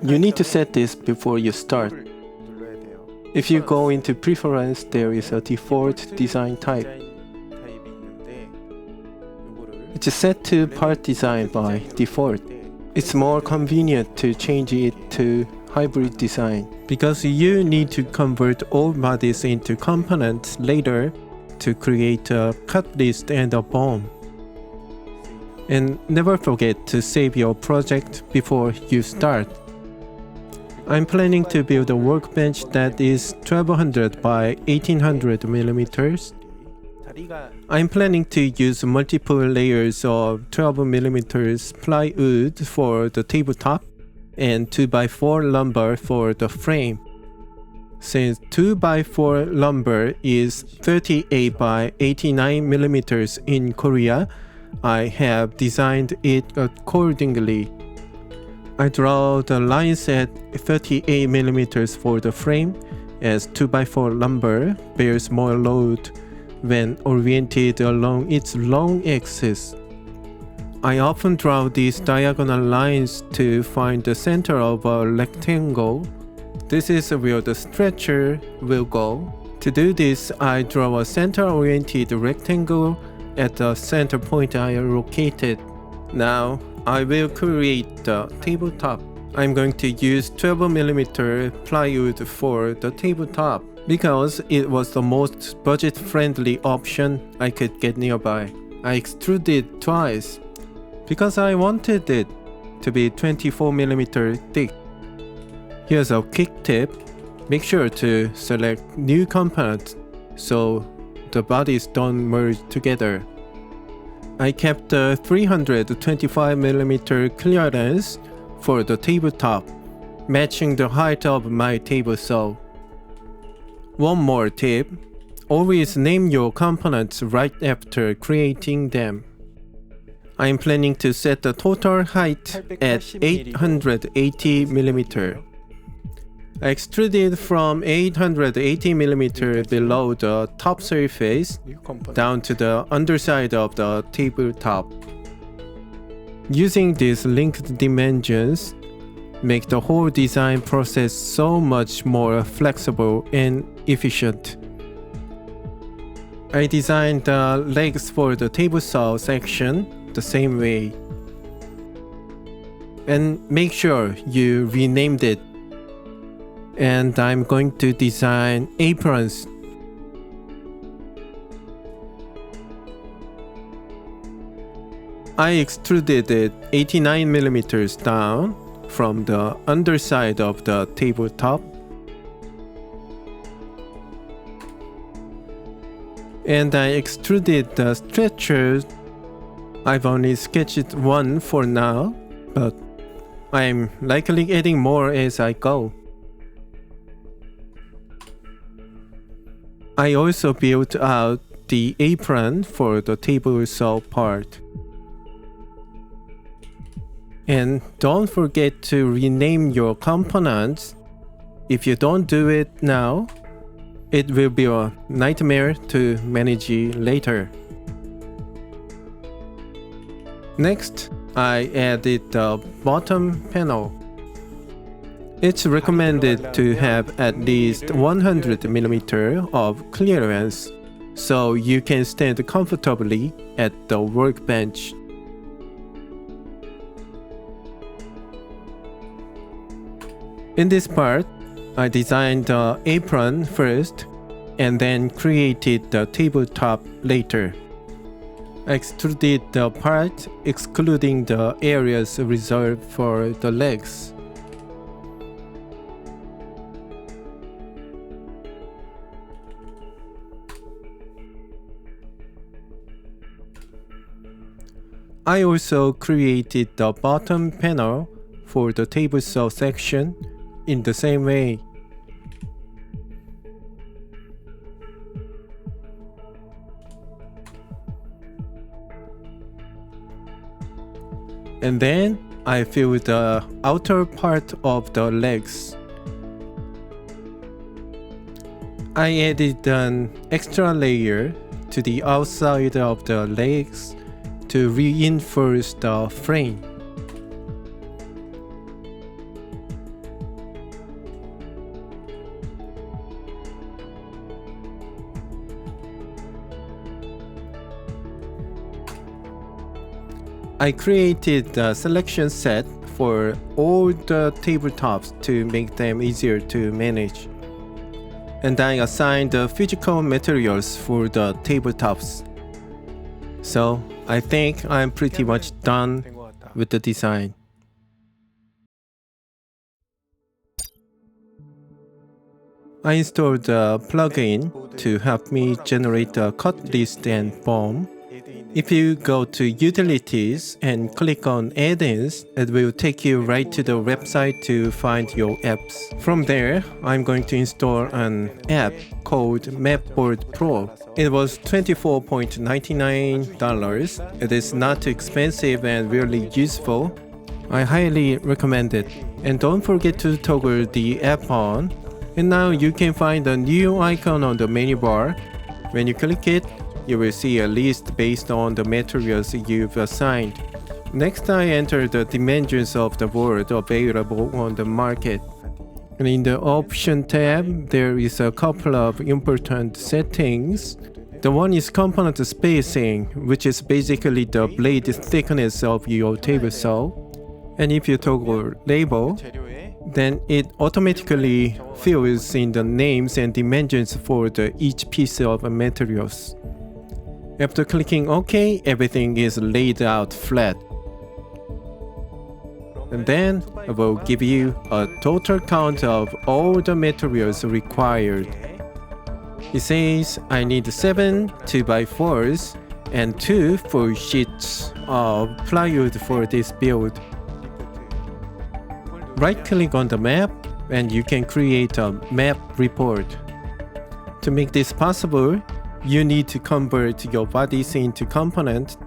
You need to set this before you start. If you go into preference, there is a default design type. It's set to part design by default. It's more convenient to change it to hybrid design because you need to convert all bodies into components later to create a cutlist and a BOM. And never forget to save your project before you start. I'm planning to build a workbench that is 1200 by 1800 millimeters. I'm planning to use multiple layers of 12 millimeters plywood for the tabletop and 2x4 lumber for the frame. Since 2x4 lumber is 38 by 89 millimeters in Korea, I have designed it accordingly. I draw the lines at 38 millimeters for the frame, as 2x4 lumber bears more load when oriented along its long axis. I often draw these diagonal lines to find the center of a rectangle. This is where the stretcher will go. To do this, I draw a center-oriented rectangle at the center point I located. Now, I will create the tabletop. I'm going to use 12mm plywood for the tabletop because it was the most budget-friendly option I could get nearby. I extruded twice because I wanted it to be 24mm thick. Here's a quick tip. Make sure to select new components so the bodies don't merge together. I kept the 325mm clearance for the tabletop, matching the height of my table saw. One more tip, always name your components right after creating them. I am planning to set the total height at 880mm. I extruded from 880mm below the top surface down to the underside of the tabletop. Using these linked dimensions make the whole design process so much more flexible and efficient. I designed the legs for the table saw section the same way. And make sure you renamed it. And I'm going to design aprons. I extruded it 89mm down from the underside of the tabletop. And I extruded the stretchers. I've only sketched one for now, but I'm likely adding more as I go. I also built out the apron for the table saw part. And don't forget to rename your components. If you don't do it now, it will be a nightmare to manage later. Next, I added the bottom panel. It's recommended to have at least 100mm of clearance so you can stand comfortably at the workbench. In this part, I designed the apron first and then created the tabletop later. I extruded the part excluding the areas reserved for the legs. I also created the bottom panel for the table saw section in the same way. And then I filled the outer part of the legs. I added an extra layer to the outside of the legs to reinforce the frame. I created a selection set for all the tabletops to make them easier to manage. And I assigned the physical materials for the tabletops. So I think I'm pretty much done with the design. I installed a plugin to help me generate a Cutlist BOM. If you go to Utilities and click on Add-ins, it will take you right to the website to find your apps. From there, I'm going to install an app called Mapboard Pro. It was $24.99. It is not too expensive and really useful. I highly recommend it. And don't forget to toggle the app on. And now you can find a new icon on the menu bar. When you click it, you will see a list based on the materials you've assigned. Next, I enter the dimensions of the board available on the market. And in the Option tab, there is a couple of important settings. The one is component spacing, which is basically the blade thickness of your table saw. And if you toggle label, then it automatically fills in the names and dimensions for each piece of materials. After clicking OK, everything is laid out flat. And then I will give you a total count of all the materials required. It says I need 7 2x4s and 2 full sheets of plywood for this build. Right-click on the map and you can create a map report. To make this possible, you need to convert your bodies into components.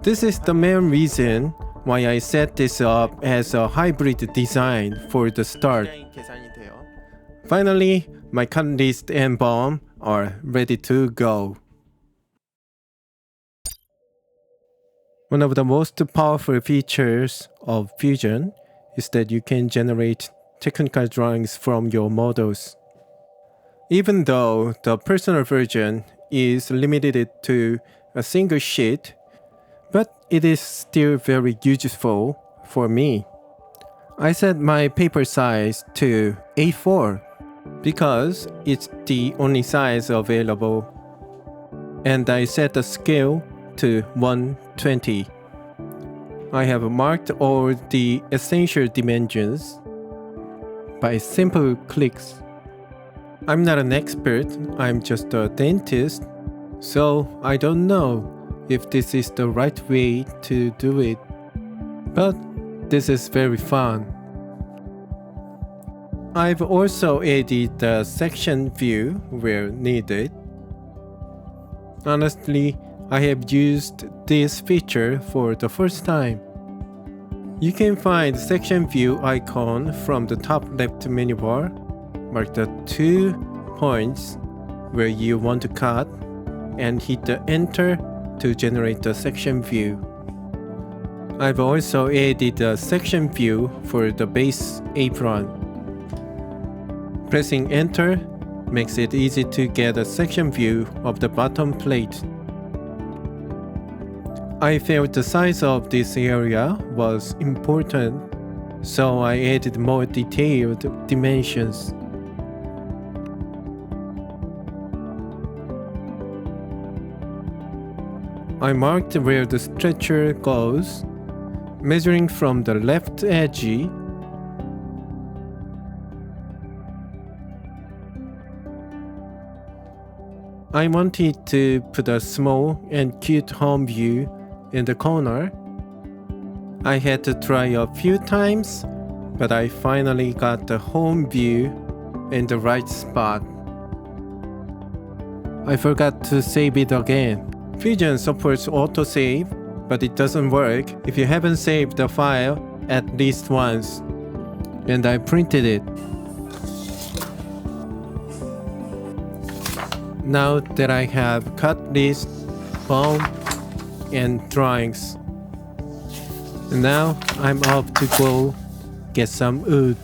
This is the main reason why I set this up as a hybrid design for the start. Finally, my Cutlist and BOM are ready to go. One of the most powerful features of Fusion is that you can generate technical drawings from your models. Even though the personal version is limited to a single sheet, but it is still very useful for me. I set my paper size to A4 because it's the only size available, and I set the scale to 120. I have marked all the essential dimensions by simple clicks. I'm not an expert, I'm just a dentist, so I don't know if this is the right way to do it. But this is very fun. I've also added the section view where needed. Honestly, I have used this feature for the first time. You can find section view icon from the top left menu bar. Mark the 2 points where you want to cut and hit the enter to generate the section view. I've also added a section view for the base apron. Pressing enter makes it easy to get a section view of the bottom plate. I felt the size of this area was important, so I added more detailed dimensions. I marked where the stretcher goes, measuring from the left edge. I wanted to put a small and cute home view in the corner. I had to try a few times, but I finally got the home view in the right spot. I forgot to save it again. Fusion supports autosave, but it doesn't work if you haven't saved the file at least once. And I printed it. Now that I have Cutlist, BOM, and drawings, now I'm off to go get some wood.